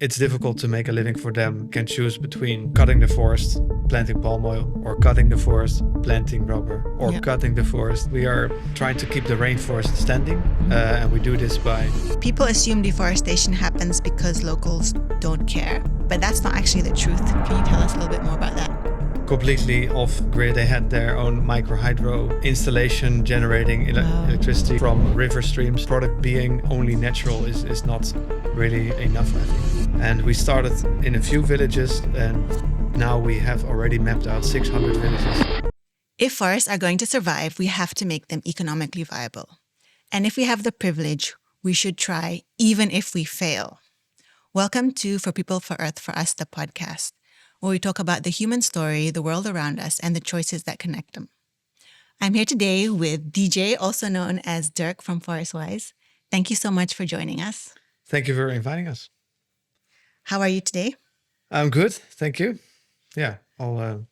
It's difficult to make a living for them, can choose between cutting the forest, planting palm oil, or cutting the forest, planting rubber, or cutting the forest. We are trying to keep the rainforest standing, and we do this by... People assume deforestation happens because locals don't care, but that's not actually the truth. Can you tell us a little bit more about that? Completely off grid. They had their own micro hydro installation generating electricity from river streams. Product being only natural is not really enough, I think. And we started in a few villages, and now we have already mapped out 600 villages. If forests are going to survive, we have to make them economically viable. And if we have the privilege, we should try, even if we fail. Welcome to For People, for Earth, for Us, the podcast, where we talk about the human story, the world around us, and the choices that connect them. I'm here today with DJ, also known as Dirk from ForestWise. Thank you so much for joining us. Thank you for inviting us. How are you today? I'm good, thank you. Yeah, all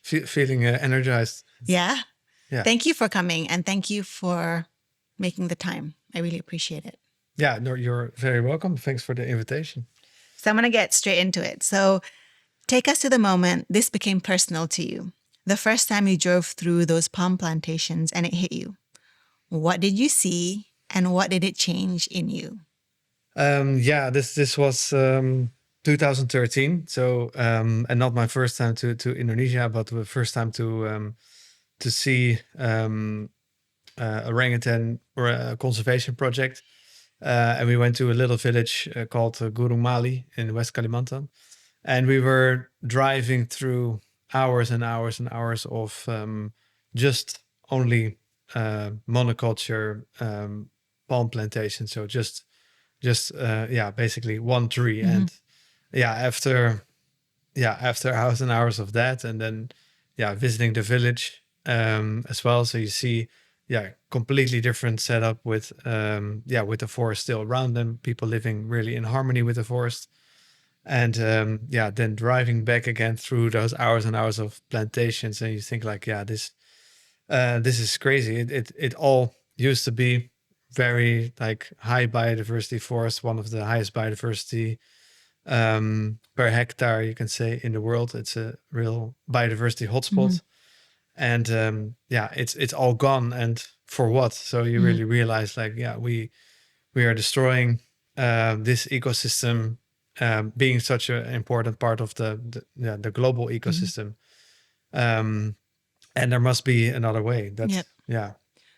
feeling energized. Yeah? Thank you for coming, and thank you for making the time. I really appreciate it. Yeah, no, you're very welcome. Thanks for the invitation. So I'm going to get straight into it. So take us to the moment this became personal to you. The first time you drove through those palm plantations and it hit you. What did you see and what did it change in you? This was 2013. So and not my first time to Indonesia, but the first time to see orangutan or a conservation project. And we went to a little village called Gurung Mali in West Kalimantan. And we were driving through hours and hours and hours of just only monoculture palm plantation. So just basically one tree. Mm-hmm. And after hours and hours of that, and then visiting the village as well. So you see completely different setup with the forest still around them, people living really in harmony with the forest. And then driving back again through those hours and hours of plantations, and you think like, this is crazy. It all used to be very like high biodiversity forest, one of the highest biodiversity per hectare, you can say, in the world. It's a real biodiversity hotspot. Mm-hmm. And it's all gone, and for what? So you really realize like, we are destroying this ecosystem, being such an important part of the global ecosystem. And there must be another way.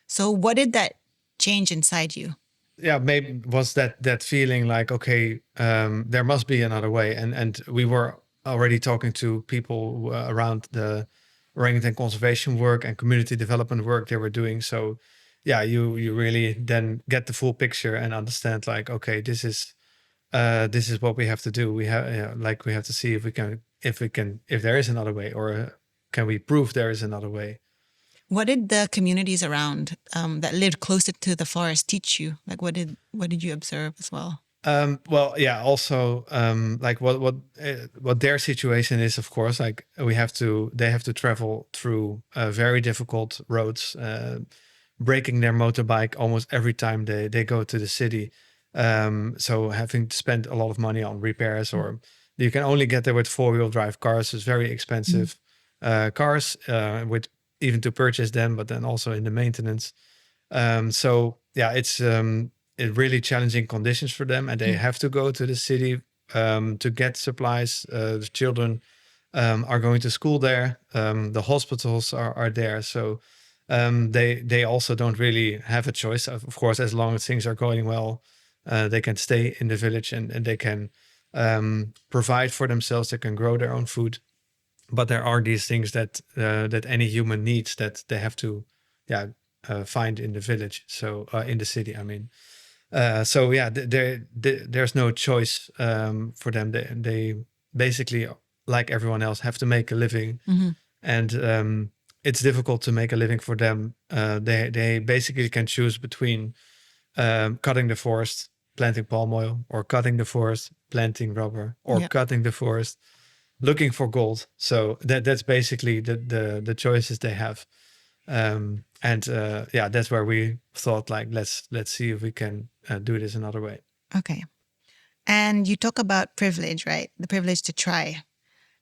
So what did that change inside you? Maybe was that feeling like, okay, there must be another way. And we were already talking to people around the orangutan conservation work and community development work they were doing. So you really then get the full picture and understand like, okay, this is what we have to do. We have to see if there is another way, or can we prove there is another way. What did the communities around that lived closer to the forest teach you? Like, what did you observe as well? Also, like what their situation is, of course, like they have to travel through very difficult roads, breaking their motorbike almost every time they go to the city. So having to spend a lot of money on repairs, or you can only get there with 4-wheel drive cars. It's very expensive cars, with even to purchase them, but then also in the maintenance. It's really challenging conditions for them, and they have to go to the city to get supplies. The children are going to school there. The hospitals are there. So they also don't really have a choice. Of course, as long as things are going well, they can stay in the village and they can provide for themselves. They can grow their own food. But there are these things that any human needs that they have to find in the village. So in the city, I mean. There's no choice for them. They basically, like everyone else, have to make a living. And it's difficult to make a living for them. They basically can choose between cutting the forest, planting palm oil, or cutting the forest, planting rubber, or cutting the forest, looking for gold. So that's basically the choices they have. That's where we thought like, let's see if we can do this another way. Okay. And you talk about privilege, right? The privilege to try.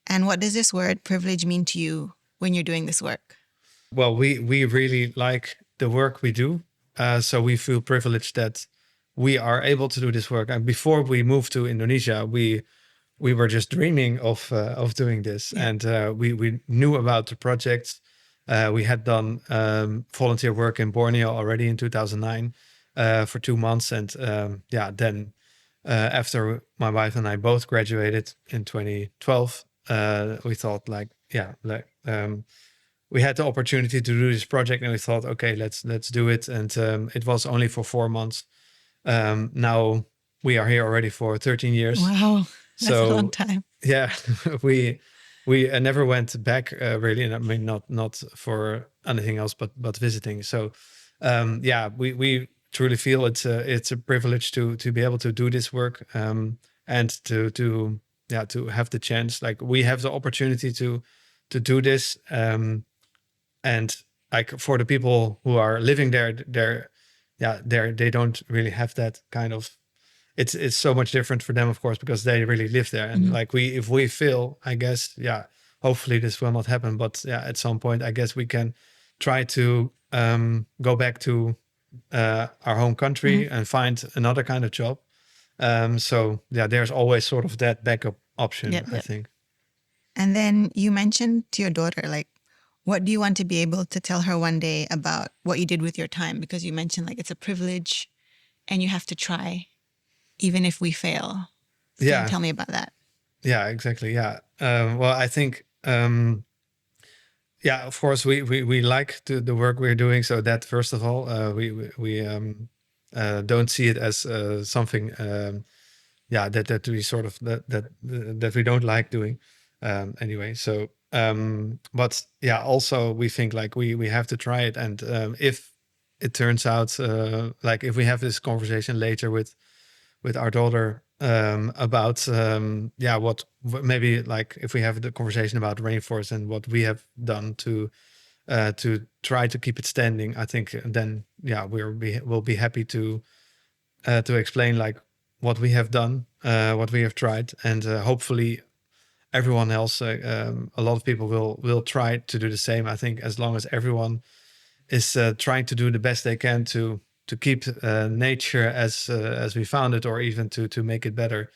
And what does this word privilege mean to you when you're doing this work? Well, we really like the work we do, so we feel privileged that we are able to do this work. And before we moved to Indonesia, we were just dreaming of doing this, Yeah. and we knew about the projects. We had done volunteer work in Borneo already in 2009 for 2 months, and then after my wife and I both graduated in 2012, we thought we had the opportunity to do this project, and we thought, okay, let's do it. And it was only for 4 months. Now we are here already for 13 years. Wow. That's a long So time. yeah, we never went back really. And I mean, not for anything else, but visiting. So we truly feel it's a privilege to be able to do this work, and to have the chance. Like, we have the opportunity to do this, and like, for the people who are living there, they don't really have that kind of. It's so much different for them, of course, because they really live there. And like, if we fail, I guess, hopefully this will not happen. But at some point, I guess we can try to go back to our home country and find another kind of job. So there's always sort of that backup option, Yep, I yep. think. And then you mentioned to your daughter, like, what do you want to be able to tell her one day about what you did with your time? Because you mentioned, like, it's a privilege and you have to try, even if we fail. Can you tell me about that? Yeah, exactly. Yeah. Well, I think, of course, we like the work we're doing. So that, first of all, we don't see it as something, that we sort of that we don't like doing, anyway. So, but also we think, like, we have to try it, and if it turns out, like, if we have this conversation later with our daughter, about maybe, like, if we have the conversation about rainforest and what we have done to try to keep it standing, I think then we'll be happy to explain, like, what we have done, what we have tried, and hopefully everyone else, a lot of people will try to do the same. I think as long as everyone is trying to do the best they can to keep nature as we found it, or even to make it better,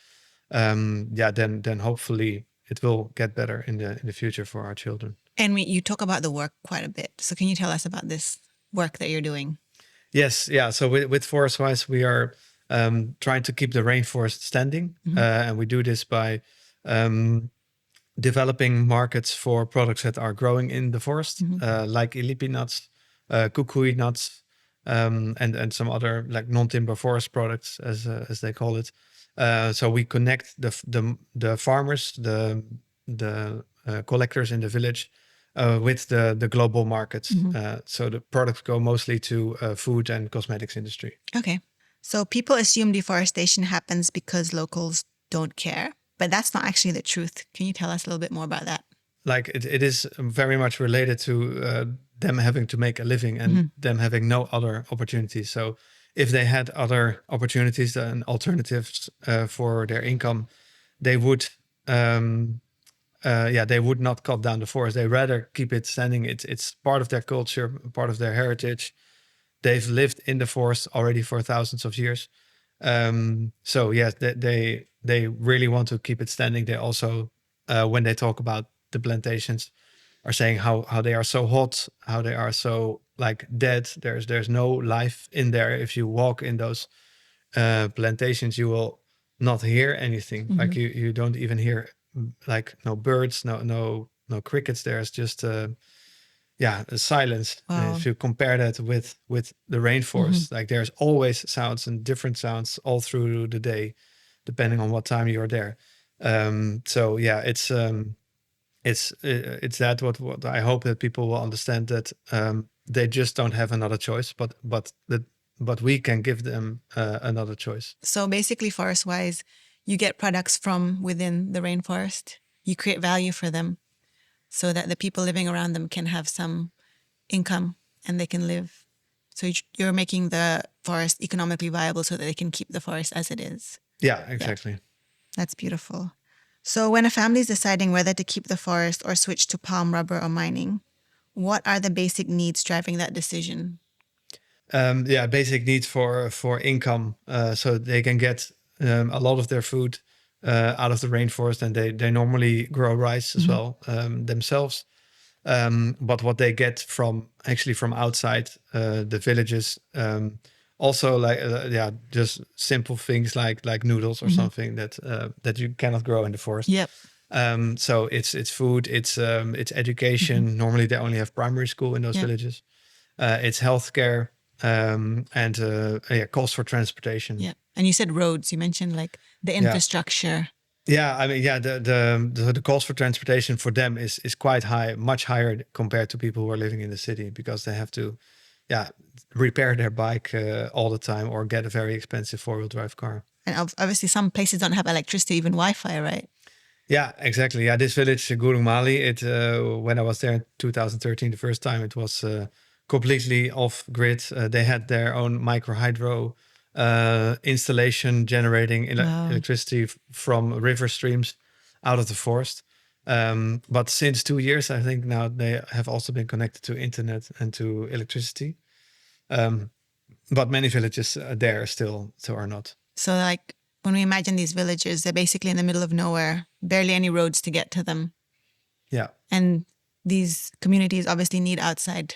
then hopefully it will get better in the future for our children. And you talk about the work quite a bit. So can you tell us about this work that you're doing? Yes, yeah. So with ForestWise, we are trying to keep the rainforest standing, and we do this by developing markets for products that are growing in the forest, like ilipi nuts, kukui nuts, and some other, like, non-timber forest products, as they call it. So we connect the farmers, the collectors in the village, with the global markets. So the products go mostly to food and cosmetics industry. Okay. So people assume deforestation happens because locals don't care, but that's not actually the truth. Can you tell us a little bit more about that? Like, it is very much related to them having to make a living, and them having no other opportunities. So if they had other opportunities and alternatives for their income, they would they would not cut down the forest. They rather keep it standing. It's part of their culture, part of their heritage. They've lived in the forest already for thousands of years. So yes, they really want to keep it standing. They also, when they talk about the plantations, are saying how they are so hot, how they are so, like, dead. There's no life in there. If you walk in those plantations, you will not hear anything. Like, you don't even hear, like, no birds, no crickets. There's just a silence. Wow. If you compare that with the rainforest, like, there's always sounds, and different sounds all through the day, depending on what time you're there. So yeah, it's that what I hope that people will understand, that they just don't have another choice, but we can give them another choice. So basically, ForestWise, you get products from within the rainforest. You create value for them so that the people living around them can have some income and they can live. So you're making the forest economically viable so that they can keep the forest as it is. Yeah, exactly. That's beautiful. So when a family is deciding whether to keep the forest or switch to palm, rubber, or mining, what are the basic needs driving that decision? Basic needs for income, so they can get a lot of their food out of the rainforest, and they normally grow rice as well themselves. But what they get from outside the villages, also like just simple things like noodles or something that you cannot grow in the forest. Yep. So it's food, it's education. Normally they only have primary school in those Yep. villages. It's healthcare, and cost for transportation. Yeah. And you said roads. You mentioned like the infrastructure. Yeah, I mean, the cost for transportation for them is quite high, much higher compared to people who are living in the city, because they have to, repair their bike all the time or get a very expensive 4-wheel drive car. And obviously, some places don't have electricity, even Wi-Fi, right? Yeah, exactly. Yeah, this village, Gurung Mali, when I was there in 2013, the first time, it was completely off grid. They had their own micro hydro installation generating electricity from river streams out of the forest. But since 2 years, I think now they have also been connected to internet and to electricity. But many villages there still are not. So like when we imagine these villages, they're basically in the middle of nowhere, barely any roads to get to them. Yeah. And these communities obviously need outside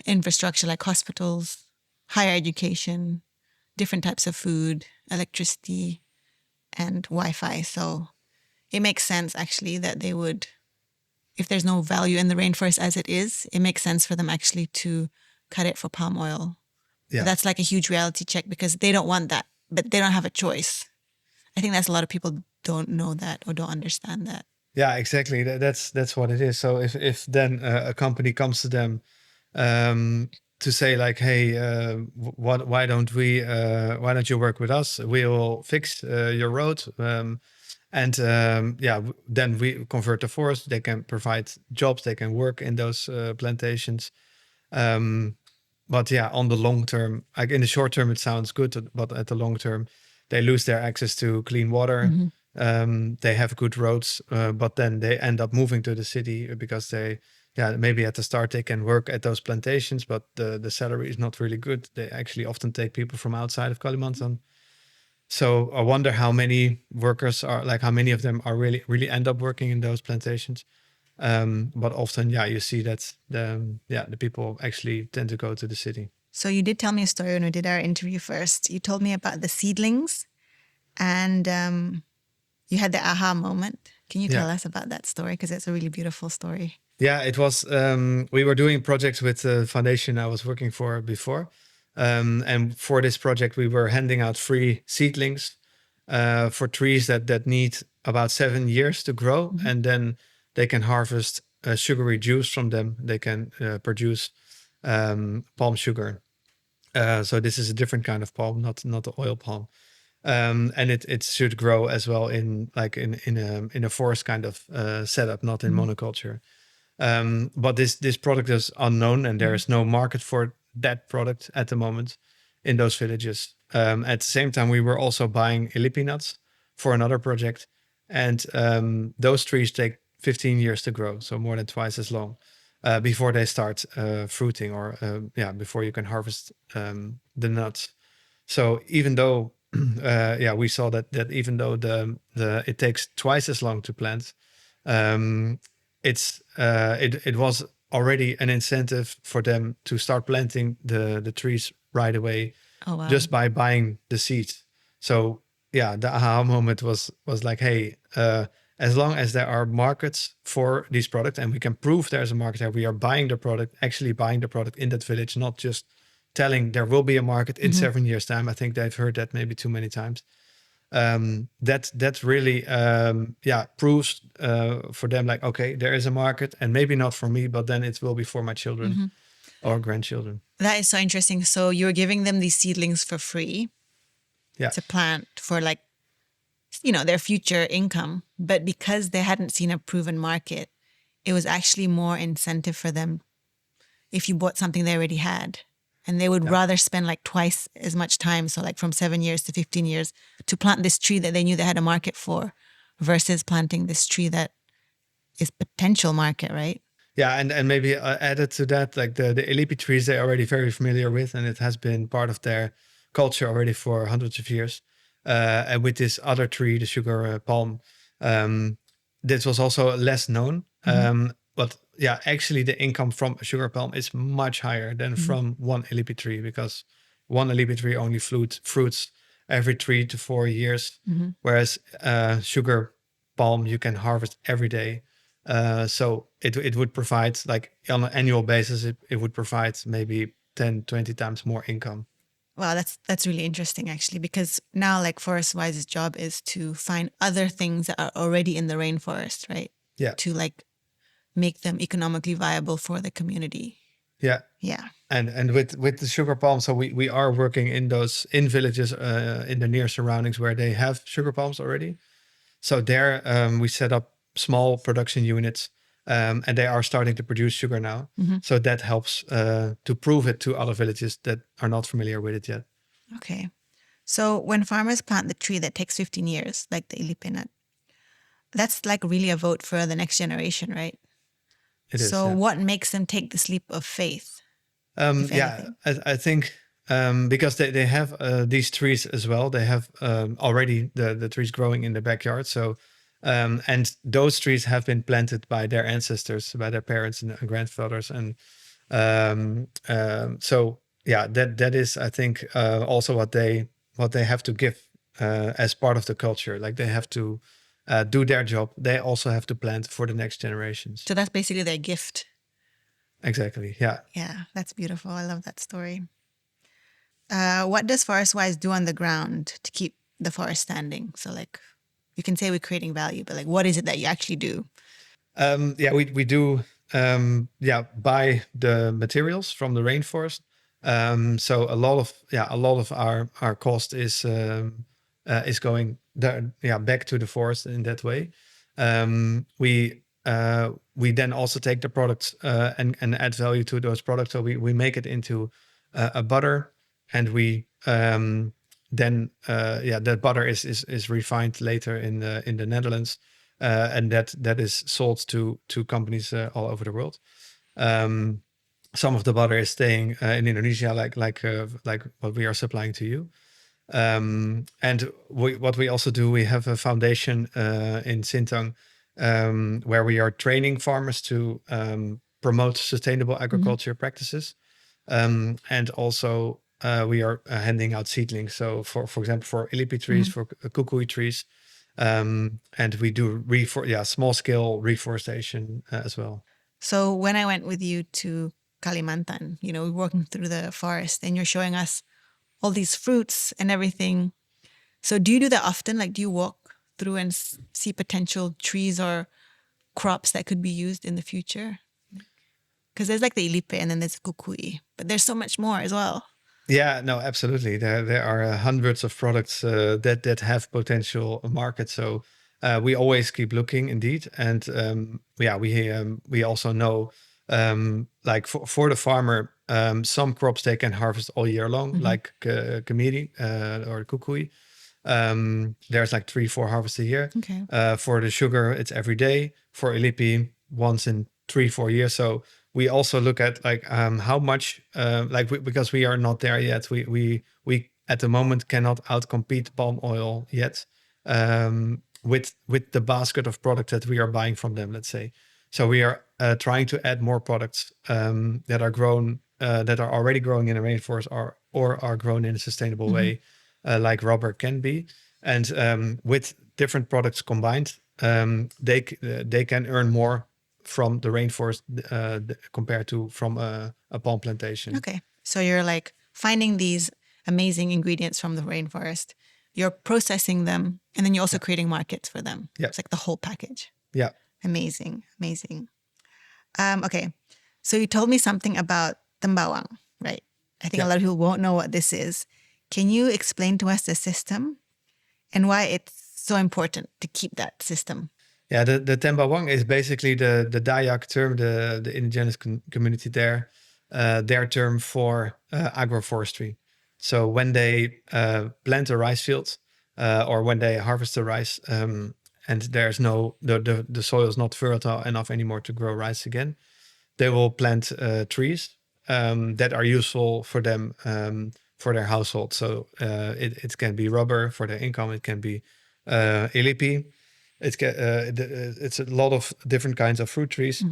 infrastructure like hospitals, higher education, different types of food, electricity, and Wi-Fi. So it makes sense actually that they would, if there's no value in the rainforest as it is, it makes sense for them actually to cut it for palm oil. Yeah. But that's like a huge reality check because they don't want that, but they don't have a choice. I think that's a lot of people don't know that or don't understand that. Yeah, exactly. That's what it is. So if then a company comes to them to say like, hey, why don't you work with us? We will fix your road. Then we convert the forest. They can provide jobs. They can work in those plantations. But yeah, on the long term, like in the short term, it sounds good, but at the long term, they lose their access to clean water. They have good roads, but then they end up moving to the city because maybe at the start they can work at those plantations, but the salary is not really good. They actually often take people from outside of Kalimantan. So I wonder how many workers how many of them are really end up working in those plantations. But often, you see that the people actually tend to go to the city. So you did tell me a story when we did our interview first. You told me about the seedlings and you had the aha moment. Can you tell us about that story? Because it's a really beautiful story. Yeah, it was, we were doing projects with the foundation I was working for before. And for this project, we were handing out free seedlings for trees that need about 7 years to grow. And then they can harvest sugary juice from them. They can produce palm sugar. So this is a different kind of palm, not the oil palm. And it should grow as well in a forest kind of setup, not in monoculture. But this product is unknown, and there is no market for that product at the moment in those villages. At the same time, we were also buying ilipi nuts for another project, and those trees take 15 years to grow, so more than twice as long before they start fruiting, or before you can harvest the nuts. So even though we saw that even though it takes twice as long to plant, it was already an incentive for them to start planting the trees right away. Oh, wow. Just by buying the seeds. So the aha moment was like, hey, as long as there are markets for these products and we can prove there's a market there, we are buying the product, actually buying the product in that village, not just telling there will be a market in 7 years time. I think they've heard that maybe too many times. That really proves for them like, okay, there is a market, and maybe not for me, but then it will be for my children or grandchildren. That is so interesting. So you're giving them these seedlings for free to plant for their future income. But because they hadn't seen a proven market, it was actually more incentive for them if you bought something they already had. And they would rather spend like twice as much time, so like from 7 years to 15 years, to plant this tree that they knew they had a market for versus planting this tree that is potential market, right? Yeah, and maybe added to that, like the Ilipi trees, they're already very familiar with, and it has been part of their culture already for hundreds of years. And with this other tree, the sugar palm, this was also less known. But yeah, actually, the income from a sugar palm is much higher than from one Ilipi tree, because one Ilipi tree only fruits every 3 to 4 years, whereas sugar palm you can harvest every day. So it would provide, like on an annual basis, it would provide maybe 10, 20 times more income. Wow, that's really interesting actually, because now like Forest Wise's job is to find other things that are already in the rainforest, right? Yeah. To like make them economically viable for the community. Yeah. Yeah. And with the sugar palm, so we are working in villages in the near surroundings where they have sugar palms already. So there we set up small production units, and they are starting to produce sugar now. So that helps to prove it to other villages that are not familiar with it yet. Okay. So when farmers plant the tree that takes 15 years, like the ilipinat, that's like really a vote for the next generation, right? It is. So Yeah. what makes them take this leap of faith? If Yeah, anything? I think because they have these trees as well. They have already the trees growing in the backyard. So and those trees have been planted by their ancestors, by their parents and grandfathers, and so yeah, that is, I think, also what they have to give as part of the culture. Like they have to do their job. They also have to plant for the next generations. So that's basically their gift. Exactly. Yeah. Yeah, that's beautiful. I love that story. What does Forest Wise do on the ground to keep the forest standing? So like, you can say we're creating value, but like, what is it that you actually do? Yeah, we do buy the materials from the rainforest. So a lot of our cost is going there, back to the forest in that way. We then also take the products and add value to those products. So we make it into a butter, and we then that butter is refined later in the Netherlands. And that is sold to companies all over the world. Some of the butter is staying in Indonesia, like what we are supplying to you. And what we also do, we have a foundation in Sintang where we are training farmers to promote sustainable agriculture practices, and also we are handing out seedlings. So for example, for ilipi trees, for kukui trees. And we do small scale reforestation as well. So when I went with you to Kalimantan, we're walking through the forest and you're showing us all these fruits and everything. So do you do that often? Like, do you walk through and see potential trees or crops that could be used in the future? Because there's like the ilipe and then there's the kukui, but there's so much more as well. Yeah, no, absolutely. There are hundreds of products that have potential markets. So we always keep looking, indeed. And we also know, like for the farmer, some crops they can harvest all year long, like kamiri or kukui. There's like 3-4 harvests a year. Okay. For the sugar, it's every day. For ilipi, once in 3-4 years. So we also look at like how much because we are not there yet. We at the moment cannot outcompete palm oil yet with the basket of products that we are buying from them. Let's say, so we are trying to add more products that are grown that are already growing in a rainforest or are grown in a sustainable way, like rubber can be, and with different products combined, they can earn more from the rainforest compared to from a palm plantation. Okay. So you're like finding these amazing ingredients from the rainforest, you're processing them, and then you're also creating markets for them. Yeah. It's like the whole package. Yeah. Amazing. Amazing. Okay. So you told me something about tembawang, right? I think a lot of people won't know what this is. Can you explain to us the system and why it's so important to keep that system? Yeah, the tembawang is basically the Dayak term, the indigenous community there. their term for agroforestry. So when they plant a rice field or when they harvest the rice, and there's no the soil is not fertile enough anymore to grow rice again, they will plant trees that are useful for them for their household. So it can be rubber for their income. It can be ilipi. It's a lot of different kinds of fruit trees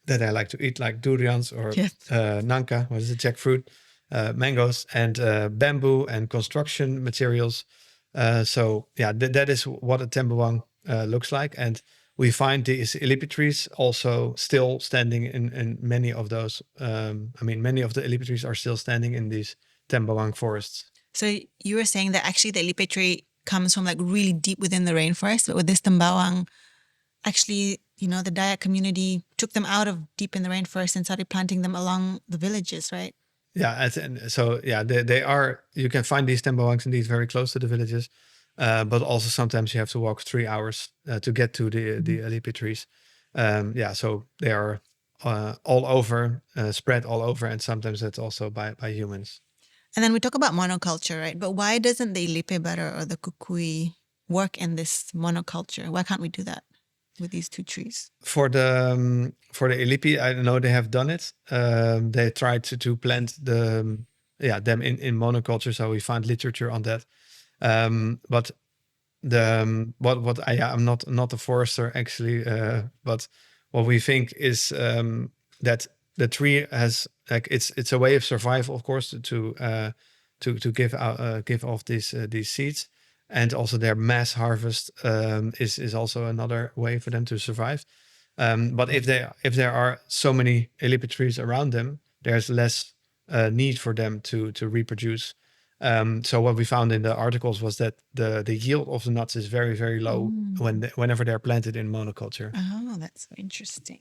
that I like to eat, like durians or Yes. nanka, what is it, jackfruit, mangoes, and bamboo and construction materials. So yeah, that is what a tembawang looks like. And we find these ilipi trees also still standing in many of those. Many of the ilipi trees are still standing in these tembawang forests. So you were saying that actually the ilipi tree comes from like really deep within the rainforest, but with this tembawang, actually, the Dayak community took them out of deep in the rainforest and started planting them along the villages, right? Yeah, and so yeah, they are. You can find these tembawangs indeed very close to the villages, but also sometimes you have to walk 3 hours to get to the ilipi trees. So they are all over, spread all over, and sometimes that's also by humans. And then we talk about monoculture, right? But why doesn't the ilipi butter or the kukui work in this monoculture? Why can't we do that with these two trees? For the ilipi, I know they have done it. They tried to plant them in monoculture, so we found literature on that. But I'm not a forester actually, but what we think is that the tree has like it's a way of survival, of course, to give off these seeds, and also their mass harvest is also another way for them to survive. But if there are so many ilipi trees around them, there's less need for them to reproduce. So what we found in the articles was that the yield of the nuts is very, very low whenever they're planted in monoculture. Oh, that's so interesting.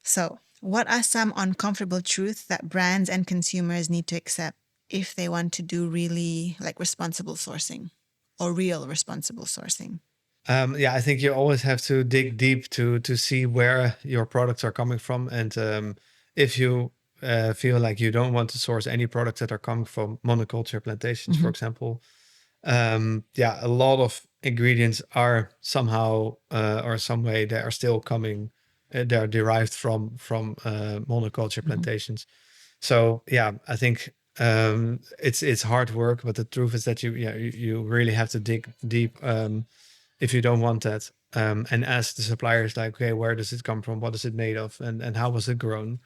So what are some uncomfortable truths that brands and consumers need to accept if they want to do really like responsible sourcing or real responsible sourcing? I think you always have to dig deep to see where your products are coming from. And if you feel like you don't want to source any products that are coming from monoculture plantations, for example, a lot of ingredients are somehow or some way they are still coming. They're derived from monoculture plantations. So I think it's hard work, but the truth is that you really have to dig deep if you don't want that, and ask the suppliers like, okay, where does it come from? What is it made of? And how was it grown?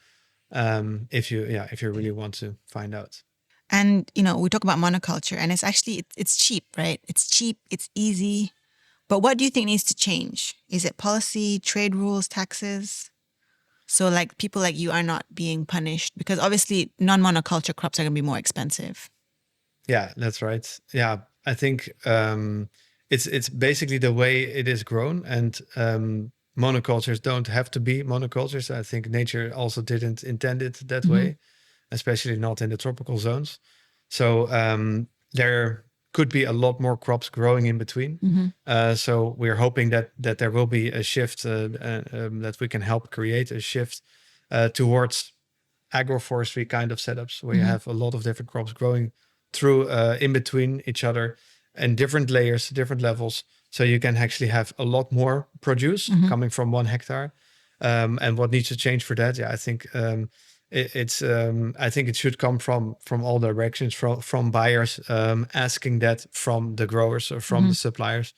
If you really want to find out. And we talk about monoculture, and it's actually it's cheap, right? It's cheap, it's easy. But what do you think needs to change? Is it policy, trade rules, taxes? So like people like you are not being punished because obviously non-monoculture crops are going to be more expensive. Yeah, that's right. Yeah, I think it's basically the way it is grown, and monocultures don't have to be monocultures. I think nature also didn't intend it that way, especially not in the tropical zones. So there could be a lot more crops growing in between. So we're hoping that there will be a shift, that we can help create a shift towards agroforestry kind of setups where you have a lot of different crops growing through in between each other and different layers, different levels. So you can actually have a lot more produce coming from 1 hectare. And what needs to change for that? I think I think it should come from all directions, from buyers asking that from the growers or from the suppliers,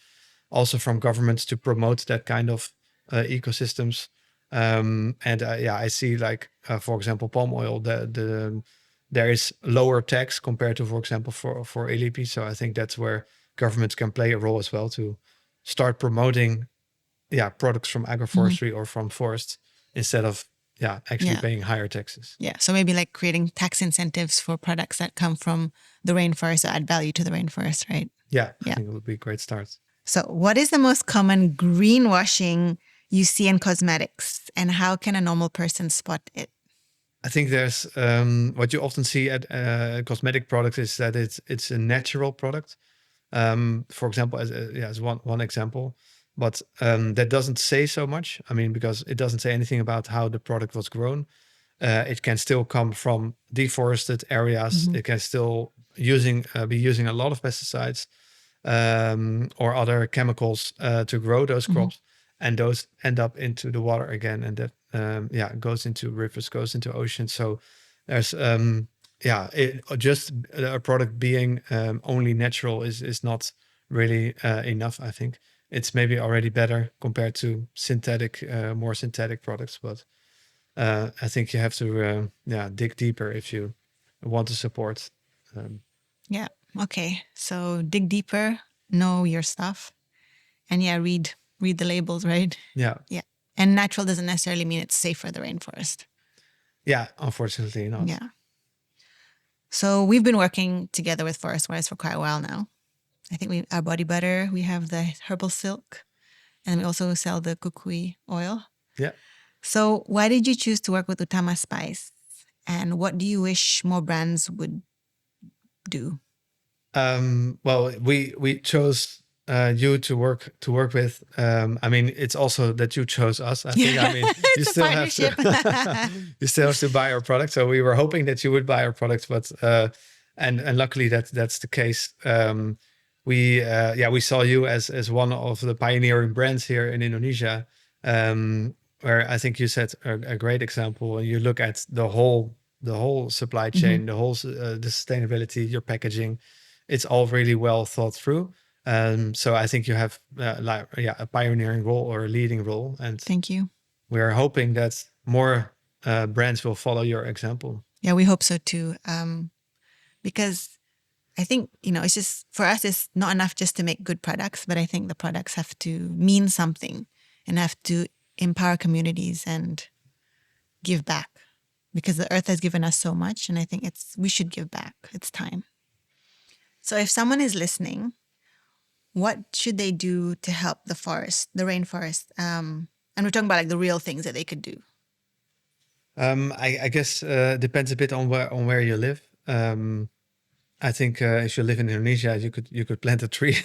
also from governments to promote that kind of ecosystems. I see like for example palm oil. There is lower tax compared to, for example, for ilipi. So I think that's where governments can play a role as well to start promoting products from agroforestry or from forests instead of actually paying higher taxes. Yeah. So maybe like creating tax incentives for products that come from the rainforest or add value to the rainforest, right? I think it would be a great start. So what is the most common greenwashing you see in cosmetics, and how can a normal person spot it? I think there's what you often see at cosmetic products is that it's a natural product. For example, as one example, but that doesn't say so much. I mean, because it doesn't say anything about how the product was grown. It can still come from deforested areas. Mhm. It can still be using a lot of pesticides or other chemicals to grow those Mhm. crops, and those end up into the water again, and that goes into rivers, goes into oceans. So there's just a product being only natural is not really enough. I think it's maybe already better compared to more synthetic products, but I think you have to dig deeper if you want to support. Um, Yeah. Okay. So dig deeper, know your stuff, and yeah, read the labels, right? yeah, Yeah. And natural doesn't necessarily mean it's safe for the rainforest. yeah. Unfortunately, not. Yeah. So we've been working together with Forest Wise for quite a while now. I think our body butter, we have the herbal silk, and we also sell the kukui oil. Yeah. So why did you choose to work with Utama Spice? And what do you wish more brands would do? Well, we chose you to work with. I mean, it's also that you chose us. I think. I mean, you It's a still have partnership. to you still have to buy our product. So we were hoping that you would buy our product, but and luckily that's the case. We saw you as one of the pioneering brands here in Indonesia, where I think you set a great example. When you look at the whole supply chain, the sustainability, your packaging, it's all really well thought through. So I think you have a pioneering role or a leading role, and Thank you. we are hoping that more brands will follow your example. Yeah, we hope so too. Because I think, it's just for us, it's not enough just to make good products, but I think the products have to mean something and have to empower communities and give back because the earth has given us so much. And I think we should give back. It's time. So if someone is listening, what should they do to help the forest, the rainforest? And we're talking about like the real things that they could do. I guess depends a bit on where you live. I think if you live in Indonesia, you could plant a tree,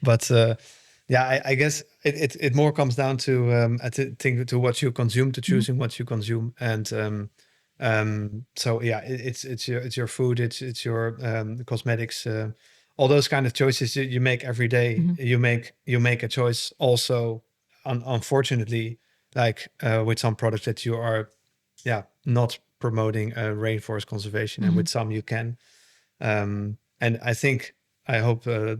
but I guess it more comes down to think to what you consume, to choosing what you consume, and so yeah, it's your food, it's your cosmetics, all those kind of choices you make every day. You make a choice also, unfortunately, like with some products that you are not promoting rainforest conservation, and with some you can. And I think I hope I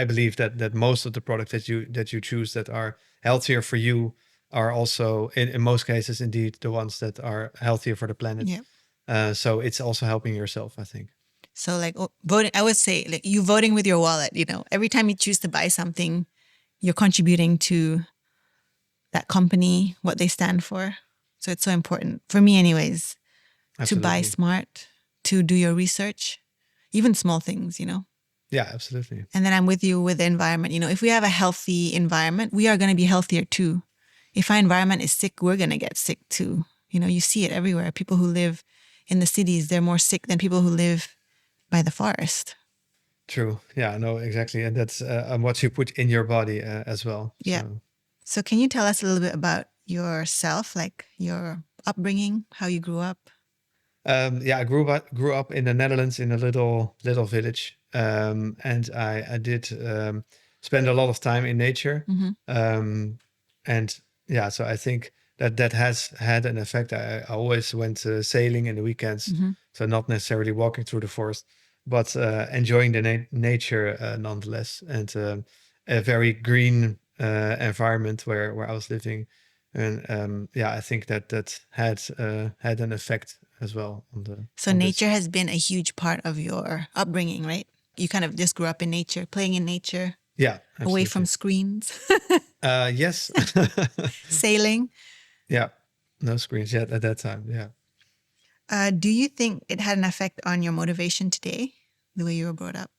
believe that most of the products that you choose that are healthier for you are also in most cases indeed the ones that are healthier for the planet. Yeah. So it's also helping yourself, I think. So like voting, I would say like you voting with your wallet, every time you choose to buy something, you're contributing to that company, what they stand for. So it's so important for me anyways, to buy Absolutely. smart, to do your research, even small things. Yeah, absolutely. And then I'm with you with the environment. If we have a healthy environment, we are going to be healthier too. If our environment is sick, we're going to get sick too. You see it everywhere. People who live in the cities, they're more sick than people who live by the forest. True. Yeah, no, exactly. And that's what you put in your body as well. Yeah. So can you tell us a little bit about yourself, like your upbringing, how you grew up? I grew up in the Netherlands in a little village, and I did spend a lot of time in nature, and yeah, so I think that has had an effect. I always went sailing in the weekends, so not necessarily walking through the forest, but enjoying the nature nonetheless, and a very green environment where I was living. And I think that had an effect as well on the. So nature has been a huge part of your upbringing, right? You kind of just grew up in nature, playing in nature. Yeah, absolutely. Away from screens. Yes. Sailing. Yeah, no screens yet at that time. Yeah. Do you think it had an effect on your motivation today, the way you were brought up?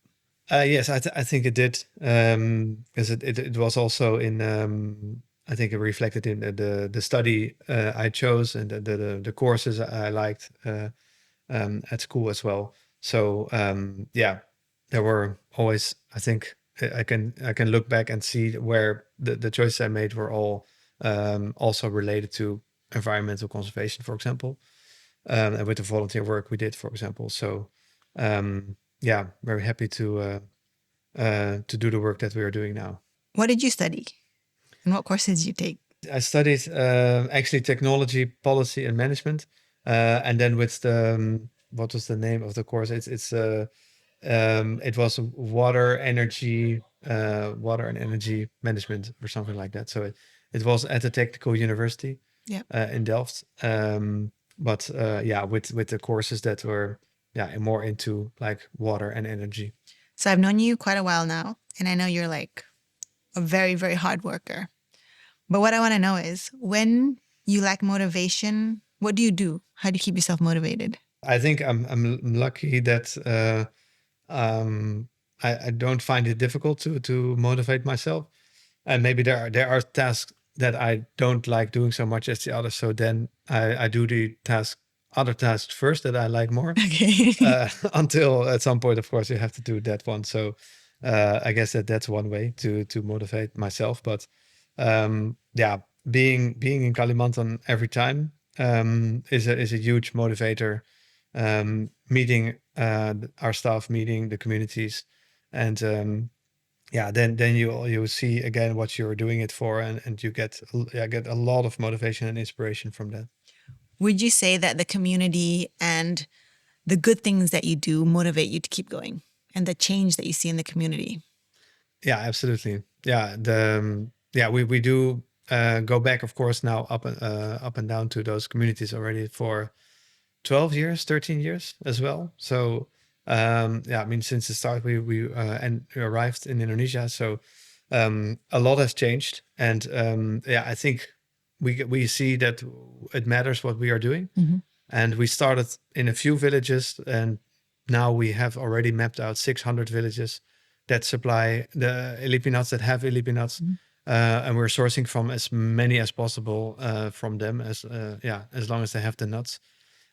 Yes, I think it did, because it was also in. I think it reflected in the study I chose and the courses I liked at school as well. So there were always. I think I can look back and see where the choices I made were all also related to environmental conservation, for example, and with the volunteer work we did, for example. So yeah, very happy to do the work that we are doing now. What did you study? And what courses did you take? I studied actually technology, policy, and management, and then with the what was the name of the course? It was water and energy management or something like that. So it was at a technical university in Delft. But yeah, with the courses that were more into like water and energy. So I've known you quite a while now, and I know you're like a very, very hard worker. But what I want to know is, when you lack motivation, what do you do? How do you keep yourself motivated? I think I'm lucky that I don't find it difficult to motivate myself. And maybe there are tasks that I don't like doing so much as the others. So then I do the other tasks first that I like more. Okay. Until at some point, of course, you have to do that one. So I guess that's one way to motivate myself. But yeah, being in Kalimantan every time is a huge motivator. Meeting our staff, meeting the communities, and yeah, then you see again what you're doing it for, and you get a lot of motivation and inspiration from that. Would you say that the community and the good things that you do motivate you to keep going, and the change that you see in the community? Yeah, absolutely. Yeah, we do go back, of course, now up and down to those communities already for 12 years, 13 years as well. So yeah, I mean, since the start, we arrived in Indonesia. So a lot has changed, and yeah, I think we see that it matters what we are doing. And we started in a few villages, and now we have already mapped out 600 villages that supply the Ilipi nuts, that have Ilipi nuts. And we're sourcing from as many as possible from them, as long as they have the nuts.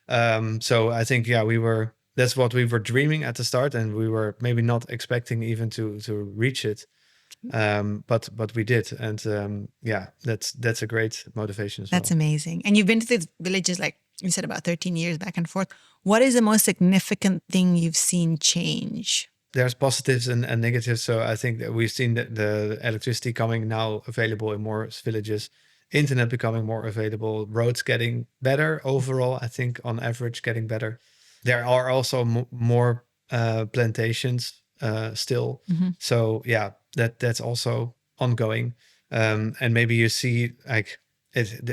So I think, that's what we were dreaming at the start, and we were maybe not expecting even to reach it. But we did. And yeah, that's a great motivation as well. That's amazing. And you've been to these villages, like you said, about 13 years back and forth. What is the most significant thing you've seen change? There's positives and negatives. So I think that we've seen that the electricity coming now available in more villages, internet becoming more available, roads getting better overall, I think on average getting better. There are also more plantations still. So yeah, that's also ongoing. And maybe you see like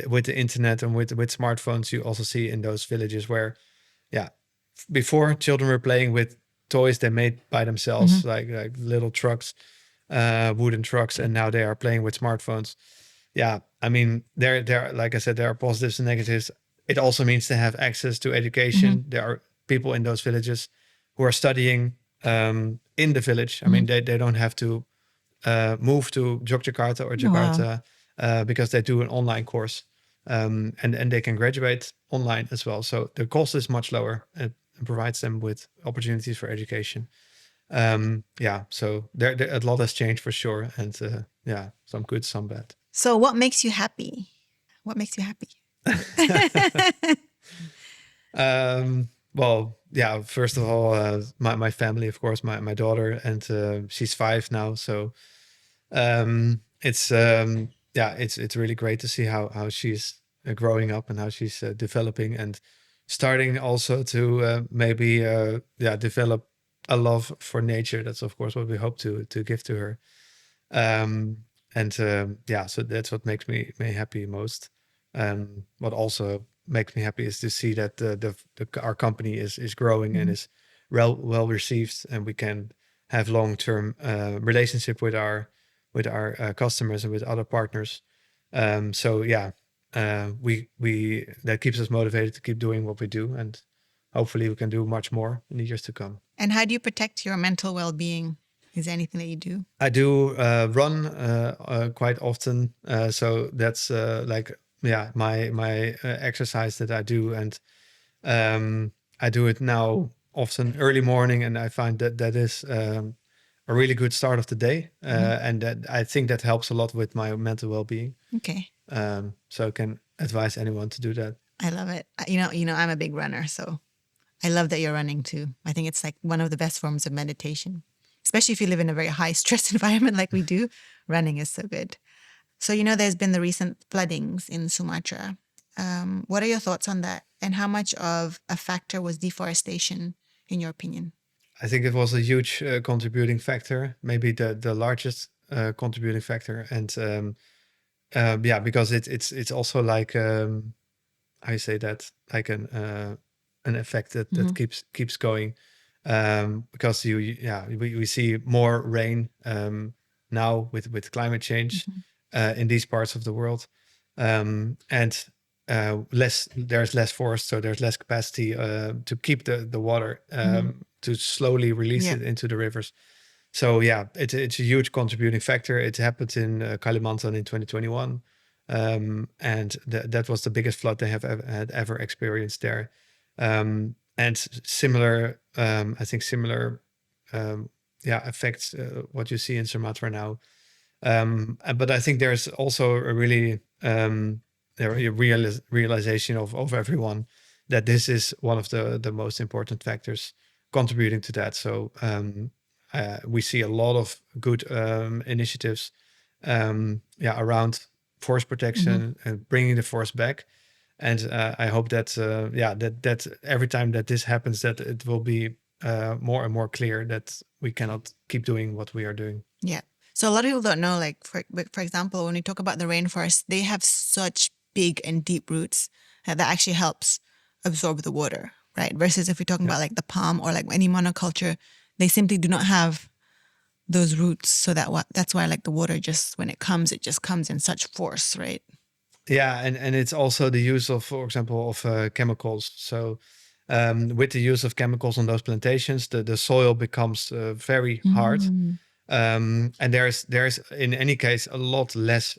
with the internet and with smartphones, you also see in those villages where, yeah, before children were playing with toys they made by themselves, like little trucks, wooden trucks, and now they are playing with smartphones. Yeah, I mean, there, like I said, there are positives and negatives. It also means to have access to education. There are people in those villages who are studying in the village. I mean, they don't have to move to Yogyakarta or Jakarta. Wow. Because they do an online course, and they can graduate online as well. So the cost is much lower. It provides them with opportunities for education. Yeah, so there a lot has changed for sure, and yeah, some good, some bad. So what makes you happy? What makes you happy? Well, yeah, first of all, my family, of course, my daughter, and she's 5 now. So it's really great to see how she's growing up and how she's developing and starting also to maybe develop a love for nature. That's of course what we hope to give to her. So that's what makes me happy most. What also makes me happy is to see that our company is growing and is well received, and we can have long-term relationship with our customers and with other partners. So yeah, we that keeps us motivated to keep doing what we do, and hopefully we can do much more in the years to come. And how do you protect your mental well-being? Is there anything that you do? I do run quite often, so that's my exercise that I do, and I do it now often early morning, and I find that is a really good start of the day, and that I think that helps a lot with my mental well-being. Okay. So advise anyone to do that. I love it. I'm a big runner, so I love that you're running too. I think it's like one of the best forms of meditation, especially if you live in a very high stress environment like we do. Running is so good. So, there's been the recent floodings in Sumatra. What are your thoughts on that? And how much of a factor was deforestation, in your opinion? I think it was a huge contributing factor, maybe the largest contributing factor, and yeah, because it's also like how you say that, like an effect that keeps going, because we see more rain now with climate change in these parts of the world, and there's less forest, so there's less capacity to keep the water, to slowly release Yeah. it into the rivers. So yeah, it's a huge contributing factor. It happened in Kalimantan in 2021, and that was the biggest flood they had ever experienced there. And similar, I think similar, effects what you see in Sumatra now. But I think there's also a really realization of everyone that this is one of the most important factors contributing to that. So we see a lot of good initiatives, around forest protection and bringing the forest back. And I hope that that every time that this happens, that it will be more and more clear that we cannot keep doing what we are doing. Yeah. So a lot of people don't know, like, for example, when we talk about the rainforest, they have such big and deep roots that actually helps absorb the water, right? Versus if we're talking about like the palm or like any monoculture, they simply do not have those roots. So that's why like the water just, when it just comes in such force, right? Yeah, and it's also the use of, for example, of chemicals. So with the use of chemicals on those plantations, the soil becomes very hard. And there's in any case a lot less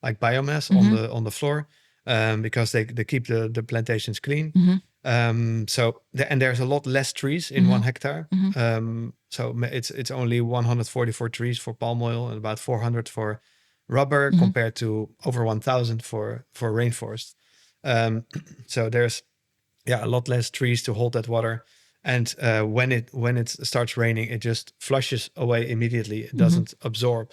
like biomass on the floor, because they keep the plantations clean. And there's a lot less trees in 1 hectare. So it's only 144 trees for palm oil and about 400 for rubber, compared to over 1,000 for rainforest. So there's a lot less trees to hold that water. And when it starts raining, it just flushes away immediately. It doesn't absorb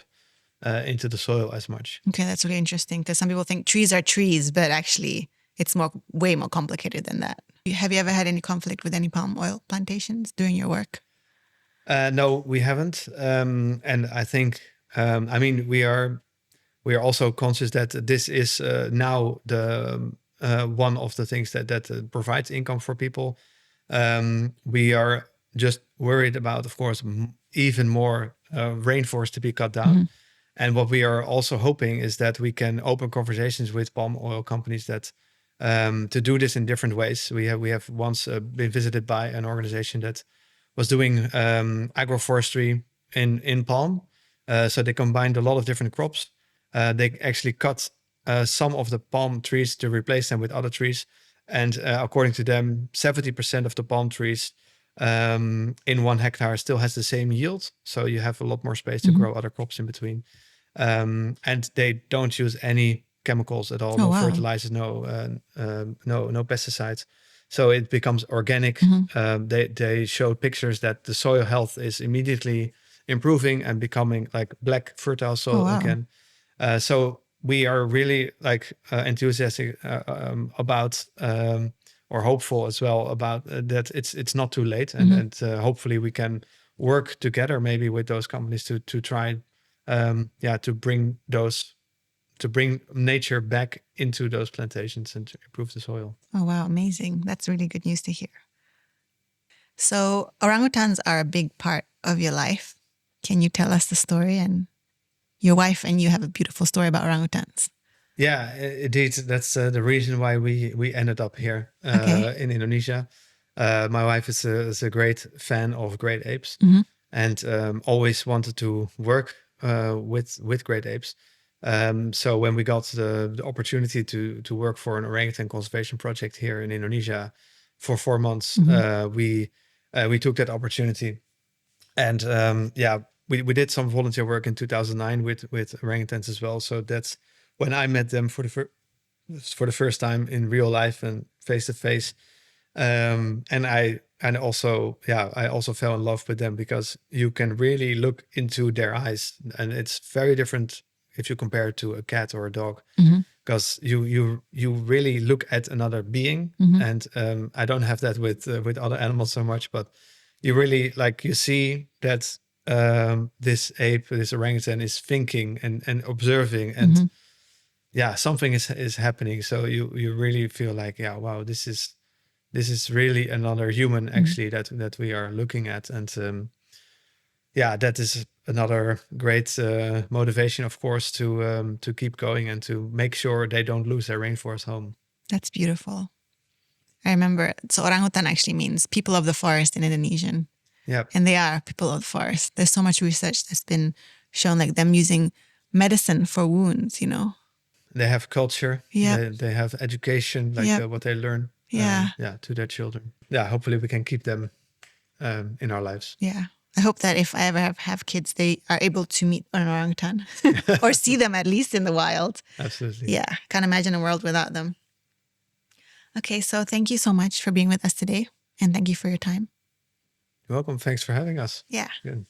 into the soil as much. Okay, that's really interesting, because some people think trees are trees, but actually it's way more complicated than that. Have you ever had any conflict with any palm oil plantations doing your work? No, we haven't. And I think, I mean, we are also conscious that this is now the one of the things that provides income for people. We are just worried about, of course, even more rainforest to be cut down. And what we are also hoping is that we can open conversations with palm oil companies that to do this in different ways. We have once been visited by an organization that was doing agroforestry in palm. So they combined a lot of different crops. They actually cut some of the palm trees to replace them with other trees. And according to them, 70% of the palm trees in 1 hectare still has the same yield. So you have a lot more space to grow other crops in between. And they don't use any chemicals at all, no fertilizers, no pesticides. So it becomes organic. They showed pictures that the soil health is immediately improving and becoming like black fertile soil again. So we are really like enthusiastic about or hopeful as well about that it's not too late, and hopefully we can work together maybe with those companies to try to bring nature back into those plantations and to improve the soil. Oh, wow. Amazing. That's really good news to hear. So orangutans are a big part of your life. Can you tell us the story? And your wife and you have a beautiful story about orangutans. Yeah, indeed. That's the reason why we ended up here in Indonesia. My wife is a great fan of great apes, and always wanted to work with great apes. So when we got the opportunity to work for an orangutan conservation project here in Indonesia for 4 months, we took that opportunity. And we did some volunteer work in 2009 with orangutans as well. So that's when I met them for for the first time in real life and face to face. And I also fell in love with them because you can really look into their eyes, and it's very different if you compare it to a cat or a dog, because you really look at another being. And I don't have that with other animals so much, but you really you see that this ape, this orangutan, is thinking and observing, and something is happening. So you really feel like, wow, this is really another human actually that we are looking at. And that is another great motivation, of course, to keep going and to make sure they don't lose their rainforest home. That's beautiful. I remember, so orangutan actually means people of the forest in Indonesian. Yeah. And they are people of the forest. There's so much research that's been shown, like them using medicine for wounds, They have culture. Yeah. They have education, what they learn to their children. Yeah, hopefully we can keep them in our lives. Yeah. I hope that if I ever have kids, they are able to meet an orangutan or see them at least in the wild. Absolutely. Yeah. Can't imagine a world without them. Okay. So thank you so much for being with us today. And thank you for your time. You're welcome. Thanks for having us. Yeah. Good.